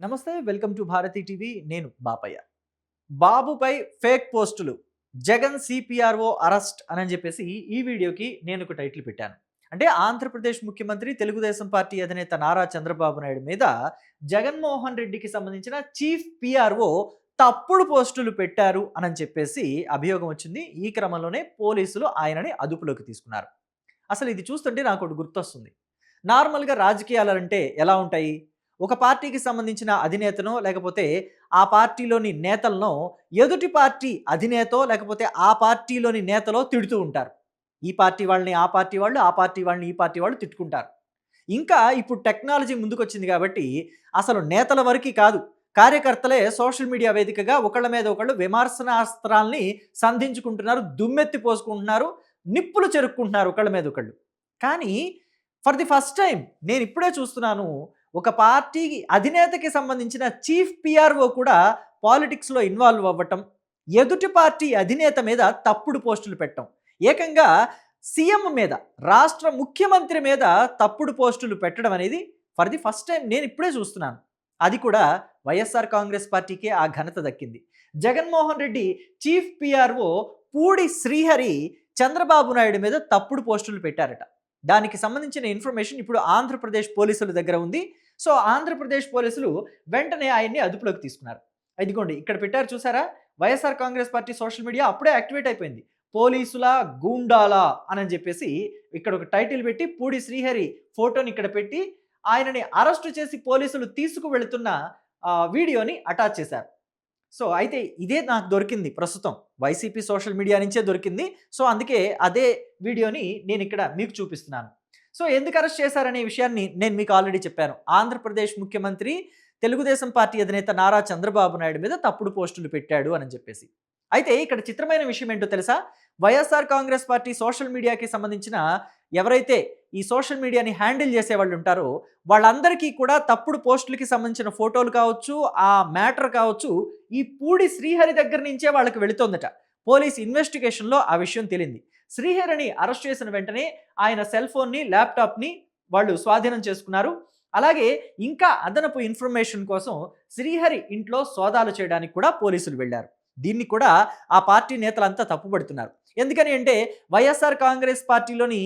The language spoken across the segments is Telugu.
నమస్తే, వెల్కమ్ టు భారతి టీవీ. నేను బాపయ్య. బాబుపై ఫేక్ పోస్టులు, జగన్ సిపిఆర్ఓ అరెస్ట్ అని చెప్పేసి ఈ వీడియోకి నేను ఒక టైటిల్ పెట్టాను. అంటే ఆంధ్రప్రదేశ్ ముఖ్యమంత్రి, తెలుగుదేశం పార్టీ అధినేత నారా చంద్రబాబు నాయుడు మీద జగన్మోహన్ రెడ్డికి సంబంధించిన చీఫ్ పిఆర్ఓ తప్పుడు పోస్టులు పెట్టారు అని చెప్పేసి అభియోగం వచ్చింది. ఈ క్రమంలోనే పోలీసులు ఆయనని అదుపులోకి తీసుకున్నారు. అసలు ఇది చూస్తుంటే నాకు ఒకటి గుర్తొస్తుంది. నార్మల్గా రాజకీయాలంటే ఎలా ఉంటాయి? ఒక పార్టీకి సంబంధించిన అధినేతనో లేకపోతే ఆ పార్టీలోని నేతలనో ఎదుటి పార్టీ అధినేతో లేకపోతే ఆ పార్టీలోని నేతలో తిడుతూ ఉంటారు. ఈ పార్టీ వాళ్ళని ఆ పార్టీ వాళ్ళు, ఆ పార్టీ వాళ్ళని ఈ పార్టీ వాళ్ళు తిట్టుకుంటారు. ఇంకా ఇప్పుడు టెక్నాలజీ ముందుకొచ్చింది కాబట్టి అసలు నేతల వరకు కాదు, కార్యకర్తలే సోషల్ మీడియా వేదికగా ఒకళ్ళ మీద ఒకళ్ళు విమర్శనాస్త్రాల్ని సంధించుకుంటున్నారు, దుమ్మెత్తి పోసుకుంటున్నారు, నిప్పులు చెరుక్కుంటున్నారు ఒకళ్ళ మీద ఒకళ్ళు. కానీ ఫర్ ది ఫస్ట్ టైం నేను ఇప్పుడే చూస్తున్నాను, ఒక పార్టీ అధినేతకి సంబంధించిన చీఫ్ పిఆర్ఓ కూడా పాలిటిక్స్లో ఇన్వాల్వ్ అవ్వటం, ఎదుటి పార్టీ అధినేత మీద తప్పుడు పోస్టులు పెట్టడం, ఏకంగా సీఎం మీద, రాష్ట్ర ముఖ్యమంత్రి మీద తప్పుడు పోస్టులు పెట్టడం అనేది ఫర్ ది ఫస్ట్ టైం నేను ఇప్పుడే చూస్తున్నాను. అది కూడా వైఎస్ఆర్ కాంగ్రెస్ పార్టీకే ఆ ఘనత దక్కింది. జగన్మోహన్ రెడ్డి చీఫ్ పిఆర్ఓ పూడి శ్రీహరి చంద్రబాబు నాయుడు మీద తప్పుడు పోస్టులు పెట్టారట. దానికి సంబంధించిన ఇన్ఫర్మేషన్ ఇప్పుడు ఆంధ్రప్రదేశ్ పోలీసుల దగ్గర ఉంది. సో ఆంధ్రప్రదేశ్ పోలీసులు వెంటనే ఆయన్ని అదుపులోకి తీసుకున్నారు. ఇదిగోండి ఇక్కడ పెట్టారు చూసారా, YSR Congress party social media అప్పుడే యాక్టివేట్ అయిపోయింది. పోలీసుల గూండాలా అని చెప్పేసి ఇక్కడ ఒక టైటిల్ పెట్టి పూడి శ్రీహరి ఫోటోని ఇక్కడ పెట్టి ఆయనని అరెస్టు చేసి పోలీసులు తీసుకువెళుతున్న వీడియోని అటాచ్ చేశారు. సో అయితే ఇదే నాకు దొరికింది, ప్రస్తుతం వైసీపీ సోషల్ మీడియా నుంచే దొరికింది. సో అందుకే అదే వీడియోని నేను ఇక్కడ మీకు చూపిస్తున్నాను. సో ఎందుకు అరెస్ట్ చేశారనే విషయాన్ని నేను మీకు ఆల్రెడీ చెప్పాను. ఆంధ్రప్రదేశ్ ముఖ్యమంత్రి, తెలుగుదేశం పార్టీ అధినేత నారా చంద్రబాబు నాయుడు మీద తప్పుడు పోస్టులు పెట్టాడు అని చెప్పేసి. అయితే ఇక్కడ చిత్రమైన విషయం ఏంటో తెలుసా, వైఎస్ఆర్ కాంగ్రెస్ పార్టీ సోషల్ మీడియాకి సంబంధించిన ఎవరైతే ఈ సోషల్ మీడియాని హ్యాండిల్ చేసేవాళ్ళు ఉంటారో వాళ్ళందరికీ కూడా తప్పుడు పోస్టులకి సంబంధించిన ఫోటోలు కావచ్చు, ఆ మ్యాటర్ కావచ్చు, ఈ పూడి శ్రీహరి దగ్గర నుంచే వాళ్ళకి వెళుతోందట. పోలీస్ ఇన్వెస్టిగేషన్లో ఆ విషయం తెలింది. శ్రీహరిని అరెస్ట్ చేసిన వెంటనే ఆయన సెల్ ఫోన్ని, ల్యాప్టాప్ని వాళ్ళు స్వాధీనం చేసుకున్నారు. అలాగే ఇంకా అదనపు ఇన్ఫర్మేషన్ కోసం శ్రీహరి ఇంట్లో సోదాలు చేయడానికి కూడా పోలీసులు వెళ్ళారు. దీన్ని కూడా ఆ పార్టీ నేతలంతా తప్పుపడుతున్నారు. ఎందుకని అంటే వైఎస్ఆర్ కాంగ్రెస్ పార్టీలోని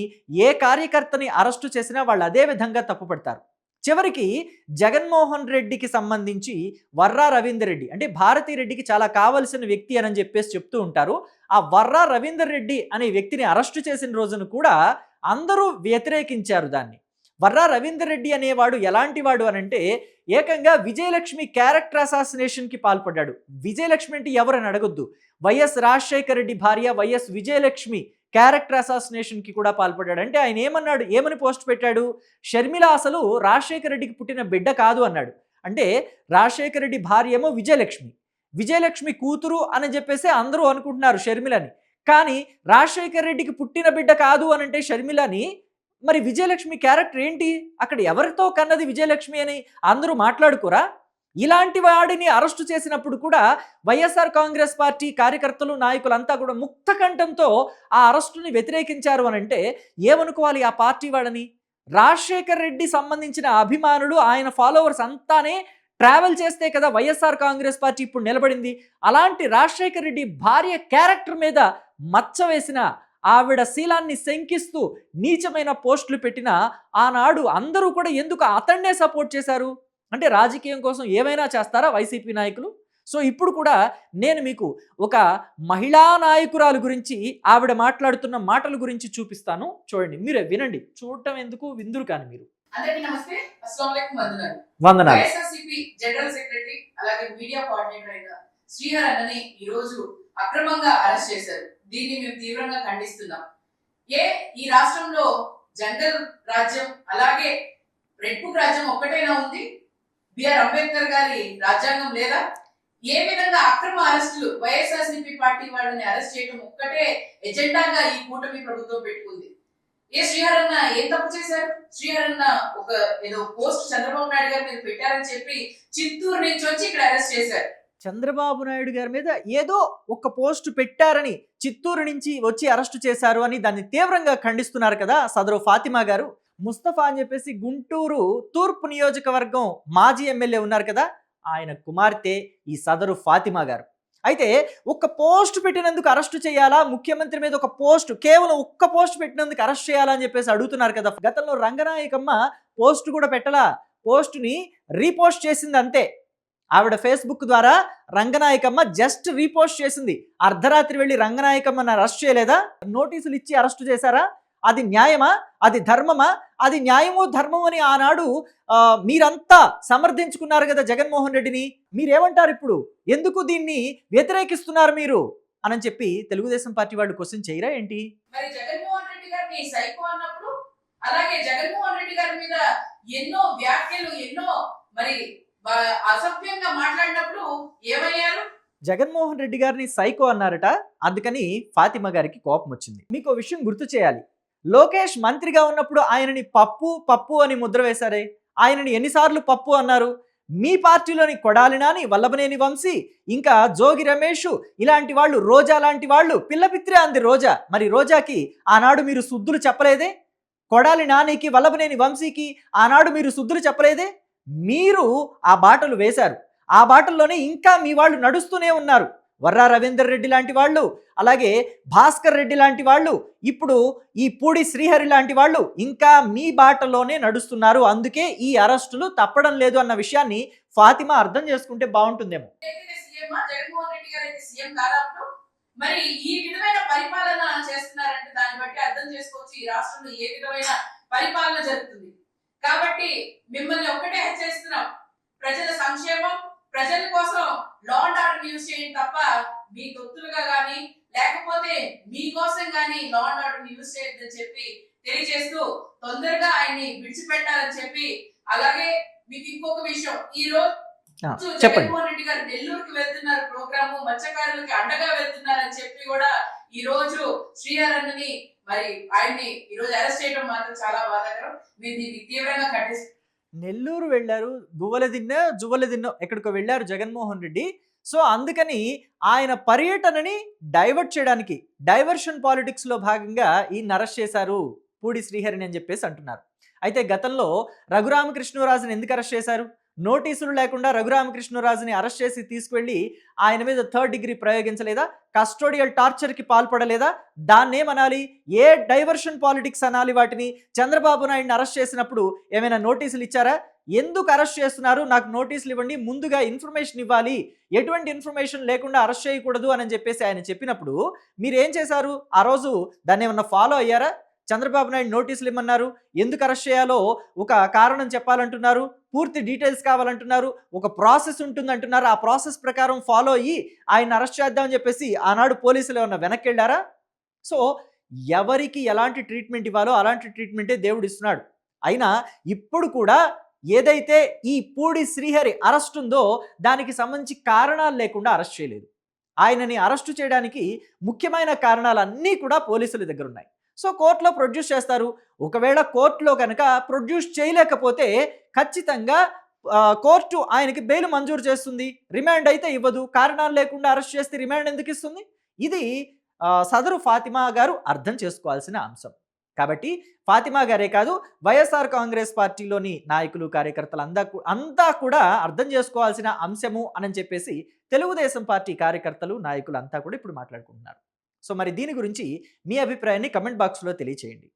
ఏ కార్యకర్తని అరెస్టు చేసినా వాళ్ళు అదే విధంగా తప్పుపడతారు. చివరికి జగన్మోహన్ రెడ్డికి సంబంధించి వర్రా రవీందర్ రెడ్డి అంటే భారతీ రెడ్డికి చాలా కావలసిన వ్యక్తి అని చెప్పేసి చెప్తూ ఉంటారు. ఆ వర్రా రవీందర్ రెడ్డి అనే వ్యక్తిని అరెస్టు చేసిన రోజున కూడా అందరూ వ్యతిరేకించారు దాన్ని. వర్రా రవీందర్ రెడ్డి అనేవాడు ఎలాంటి వాడు అనంటే ఏకంగా విజయలక్ష్మి క్యారెక్టర్ అసాసినేషన్కి పాల్పడ్డాడు. విజయలక్ష్మి అంటే ఎవరని అడగొద్దు, వైఎస్ రాజశేఖర రెడ్డి భార్య వైఎస్ విజయలక్ష్మి క్యారెక్టర్ అసాసినేషన్కి కూడా పాల్పడ్డాడు. అంటే ఆయన ఏమన్నాడు, ఏమని పోస్ట్ పెట్టాడు, షర్మిల అసలు రాజశేఖర రెడ్డికి పుట్టిన బిడ్డ కాదు అన్నాడు. అంటే రాజశేఖర రెడ్డి భార్య ఏమో విజయలక్ష్మి, విజయలక్ష్మి కూతురు అని చెప్పేసి అందరూ అనుకుంటున్నారు షర్మిలని. కానీ రాజశేఖర రెడ్డికి పుట్టిన బిడ్డ కాదు అని అంటే షర్మిలని, మరి విజయలక్ష్మి క్యారెక్టర్ ఏంటి, అక్కడ ఎవరితో కన్నది విజయలక్ష్మి అని అందరూ మాట్లాడుకోరా? ఇలాంటి వాడిని అరెస్టు చేసినప్పుడు కూడా వైఎస్ఆర్ కాంగ్రెస్ పార్టీ కార్యకర్తలు, నాయకులంతా కూడా ముక్త కంఠంతో ఆ అరెస్టుని వ్యతిరేకించారు అని అంటే ఏమనుకోవాలి ఆ పార్టీ వాళ్ళని? రాజశేఖర్ రెడ్డి సంబంధించిన అభిమానులు, ఆయన ఫాలోవర్స్ అంతానే ట్రావెల్ చేస్తే కదా వైఎస్ఆర్ కాంగ్రెస్ పార్టీ ఇప్పుడు నిలబడింది. అలాంటి రాజశేఖర్ రెడ్డి భార్య క్యారెక్టర్ మీద మచ్చ వేసిన, ఆవిడ శీలాన్ని శంకిస్తూ నీచమైన పోస్టులు పెట్టిన ఆనాడు అందరూ కూడా ఎందుకు అతన్నే సపోర్ట్ చేశారు? అంటే రాజకీయం కోసం ఏమైనా చేస్తారా వైసీపీ నాయకులు? సో ఇప్పుడు కూడా నేను మీకు ఒక మహిళా నాయకురాలు గురించి, ఆవిడ మాట్లాడుతున్న మాటల గురించి చూపిస్తాను, చూడండి, మీరే వినండి. చూడటం ఎందుకు, విందురు కానీ మీరు. అందరికీ నమస్తే, అస్సలాము అలైకుం, వందనాలు. వందనాలు. వైఎస్ఆర్సీపీ జనరల్ సెక్రటరీ అలాగే మీడియా కోఆర్డినేటర్ అయిన శ్రీహరి అన్నని ఈ రోజు అక్రమంగా అరెస్ట్ చేశారు. దీన్ని మేము తీవ్రంగా ఖండిస్తున్నాం. ఈ రాష్ట్రంలో జంగల్ రాజ్యం అలాగే రెడ్ బుక్ రాజ్యం ఒక్కటైనా ఉంది? బిఆర్ అంబేద్కర్ గారి రాజ్యాంగం లేదా? ఏ విధంగా అక్రమ అరెస్టులు, వైఎస్ఆర్సీపీ పార్టీ వాళ్ళని అరెస్ట్ చేయడం ఒక్కటే ఎజెండాగా ఈ కూటమి ప్రభుత్వం పెట్టుకుంది. శ్రీహరన్న ఏం తప్పు చేశారు? శ్రీహరన్న ఒక ఏదో పోస్ట్ చంద్రబాబు నాయుడు గారి మీద పెట్టారని చెప్పి చిత్తూరు నుంచి వచ్చి ఇక్కడ అరెస్ట్ చేశారు. చంద్రబాబు నాయుడు గారి మీద ఏదో ఒక పోస్ట్ పెట్టారని చిత్తూరు నుంచి వచ్చి అరెస్టు చేశారు అని దాన్ని తీవ్రంగా ఖండిస్తున్నారు కదా సదరు ఫాతిమా గారు. ముస్తఫా అని చెప్పేసి గుంటూరు తూర్పు నియోజకవర్గం మాజీ ఎమ్మెల్యే ఉన్నారు కదా, ఆయన కుమార్తె ఈ సదరు ఫాతిమా గారు. అయితే ఒక్క పోస్ట్ పెట్టినందుకు అరెస్ట్ చేయాలా, ముఖ్యమంత్రి మీద ఒక పోస్ట్, కేవలం ఒక్క పోస్ట్ పెట్టినందుకు అరెస్ట్ చేయాలా అని చెప్పేసి అడుగుతున్నారు కదా. గతంలో రంగనాయకమ్మ పోస్ట్ కూడా పెట్టలా, పోస్ట్ని రీపోస్ట్ చేసింది అంతే. ఆవిడ ఫేస్బుక్ ద్వారా రంగనాయకమ్మ జస్ట్ రీపోస్ట్ చేసింది. అర్ధరాత్రి వెళ్ళి రంగనాయకమ్మని అరెస్ట్ చేయలేదా? నోటీసులు ఇచ్చి అరెస్ట్ చేశారా? అది న్యాయమా? అది ధర్మమా? అది న్యాయమో ధర్మమో అని ఆనాడు మీరంతా సమర్థించుకున్నారు కదా జగన్మోహన్ రెడ్డిని. మీరేమంటారు ఇప్పుడు? ఎందుకు దీన్ని వ్యతిరేకిస్తున్నారు మీరు అని చెప్పి తెలుగుదేశం పార్టీ వాళ్ళు క్వశ్చన్ చేయరా ఏంటి? మరి జగన్మోహన్ రెడ్డి గారిని సైకో అన్నప్పుడు, అలాగే జగన్మోహన్ రెడ్డి గారి మీద ఎన్నో వ్యాఖ్యలు, ఎన్నో మరి అసభ్యంగా మాట్లాడినప్పుడు ఏమయ్యారు? జగన్మోహన్ రెడ్డి గారిని సైకో అన్నారట, అందుకని ఫాతిమా గారికి కోపం వచ్చింది. మీకు విషయం గుర్తు చేయాలి, లోకేష్ మంత్రిగా ఉన్నప్పుడు ఆయనని పప్పు పప్పు అని ముద్ర వేశారే, ఆయనని ఎన్నిసార్లు పప్పు అన్నారు? మీ పార్టీలోని కొడాలి నాని, వల్లభనేని వంశీ, ఇంకా జోగి రమేష్ ఇలాంటి వాళ్ళు, రోజా లాంటి వాళ్ళు, పిల్లపిత్రే అంది రోజా. మరి రోజాకి ఆనాడు మీరు శుద్ధులు చెప్పలేదే? కొడాలి నానికి, వల్లభనేని వంశీకి ఆనాడు మీరు శుద్ధులు చెప్పలేదే? మీరు ఆ బాటలు వేశారు. ఆ బాటల్లోనే ఇంకా మీ వాళ్ళు నడుస్తూనే ఉన్నారు. వర్రా రవీందర్ రెడ్డి లాంటి వాళ్ళు, అలాగే భాస్కర్ రెడ్డి లాంటి వాళ్ళు, ఇప్పుడు ఈ పూడి శ్రీహరి లాంటి వాళ్ళు ఇంకా మీ బాటలోనే నడుస్తున్నారు. అందుకే ఈ అరెస్టులు తప్పడం లేదు అన్న విషయాన్ని ఫాతిమా అర్థం చేసుకుంటే బాగుంటుందేమో. జగన్మోహన్ రెడ్డి గారు అయితే సీఎం కాదు, మరి ఈ విధమైన పరిపాలన చేస్తున్నారంటే దాన్ని బట్టి అర్థం చేసుకోవచ్చు ఈ రాష్ట్రంలో ఏ విధమైన పరిపాలన జరుగుతుంది. కాబట్టి మిమ్మల్ని ఒక్కటే హెచ్చరిస్తున్నాం, ప్రజల సంక్షేమం, ప్రజల కోసం లా అండ్ ఆర్డర్ యూజ్ చేయండి తప్ప మీ తొత్తులుగా గానీ లేకపోతే మీకోసం గానీ లా అండ్ ఆర్డర్ యూజ్ చేయొద్దని చెప్పి తెలియజేస్తూ తొందరగా ఆయన్ని విడిచిపెట్టాలని చెప్పి, అలాగే మీకు ఇంకొక విషయం, ఈ రోజు జగన్మోహన్ రెడ్డి గారు నెల్లూరుకి వెళ్తున్నారు, ప్రోగ్రాము మత్స్యకారులకి అండగా వెళ్తున్నారని చెప్పి కూడా ఈ రోజు శ్రీహరిని మరి ఆయన్ని ఈ రోజు అరెస్ట్ చేయడం మాత్రం చాలా బాధాకరం. మీరు దీన్ని తీవ్రంగా ఖండిస్తారు. నెల్లూరు వెళ్ళారు, జువ్వల దిన్నో ఎక్కడికో వెళ్ళారు జగన్మోహన్ రెడ్డి. సో అందుకని ఆయన పర్యటనని డైవర్ట్ చేయడానికి, డైవర్షన్ పాలిటిక్స్లో భాగంగా ఈయన అరెస్ట్ చేశారు పూడి శ్రీహరిని అని చెప్పేసి అంటున్నారు. అయితే గతంలో రఘురామకృష్ణరాజుని ఎందుకు అరెస్ట్ చేశారు? నోటీసులు లేకుండా రఘురామకృష్ణరాజుని అరెస్ట్ చేసి తీసుకువెళ్ళి ఆయన మీద 3rd డిగ్రీ ప్రయోగించలేదా? కస్టోడియల్ టార్చర్కి పాల్పడలేదా? దాన్నేమనాలి? ఏ డైవర్షన్ పాలిటిక్స్ అనాలి వాటిని? చంద్రబాబు నాయుడిని అరెస్ట్ చేసినప్పుడు ఏమైనా నోటీసులు ఇచ్చారా? ఎందుకు అరెస్ట్ చేస్తున్నారు, నాకు నోటీసులు ఇవ్వండి, ముందుగా ఇన్ఫర్మేషన్ ఇవ్వాలి, ఎటువంటి ఇన్ఫర్మేషన్ లేకుండా అరెస్ట్ చేయకూడదు అని చెప్పేసి ఆయన చెప్పినప్పుడు మీరేం చేశారు? ఆ రోజు దాన్ని ఏమన్నా ఫాలో అయ్యారా? చంద్రబాబు నాయుడు నోటీసులు ఇమ్మన్నారు, ఎందుకు అరెస్ట్ చేయాలో ఒక కారణం చెప్పాలంటున్నారు, పూర్తి డీటెయిల్స్ కావాలంటున్నారు, ఒక ప్రాసెస్ ఉంటుందంటున్నారు, ఆ ప్రాసెస్ ప్రకారం ఫాలో అయ్యి ఆయన అరెస్ట్ చేద్దామని చెప్పేసి ఆనాడు పోలీసులు ఏమన్నా వెనక్కి వెళ్ళారా? సో ఎవరికి ఎలాంటి ట్రీట్మెంట్ ఇవ్వాలో అలాంటి ట్రీట్మెంటే దేవుడు ఇస్తున్నాడు. అయినా ఇప్పుడు కూడా ఏదైతే ఈ పూడి శ్రీహరి అరెస్ట్ ఉందో దానికి సంబంధించి కారణాలు లేకుండా అరెస్ట్ చేయలేదు. ఆయనని అరెస్టు చేయడానికి ముఖ్యమైన కారణాలన్నీ కూడా పోలీసుల దగ్గర ఉన్నాయి. సో కోర్టులో ప్రొడ్యూస్ చేస్తారు. ఒకవేళ కోర్టులో కనుక ప్రొడ్యూస్ చేయలేకపోతే ఖచ్చితంగా కోర్టు ఆయనకి బెయిల్ మంజూరు చేస్తుంది, రిమాండ్ అయితే ఇవ్వదు. కారణాలు లేకుండా అరెస్ట్ చేస్తే రిమాండ్ ఎందుకు ఇస్తుంది? ఇది సదరు ఫాతిమా గారు అర్థం చేసుకోవాల్సిన అంశం. కాబట్టి ఫాతిమా గారే కాదు, వైఎస్ఆర్ కాంగ్రెస్ పార్టీలోని నాయకులు, కార్యకర్తలు అంతా కూడా అర్థం చేసుకోవాల్సిన అంశము అని చెప్పేసి తెలుగుదేశం పార్టీ కార్యకర్తలు, నాయకులు అంతా కూడా ఇప్పుడు మాట్లాడుకుంటున్నారు. సో మరి దీని గురించి మీ అభిప్రాయాన్ని కమెంట్ బాక్స్లో తెలియచేయండి.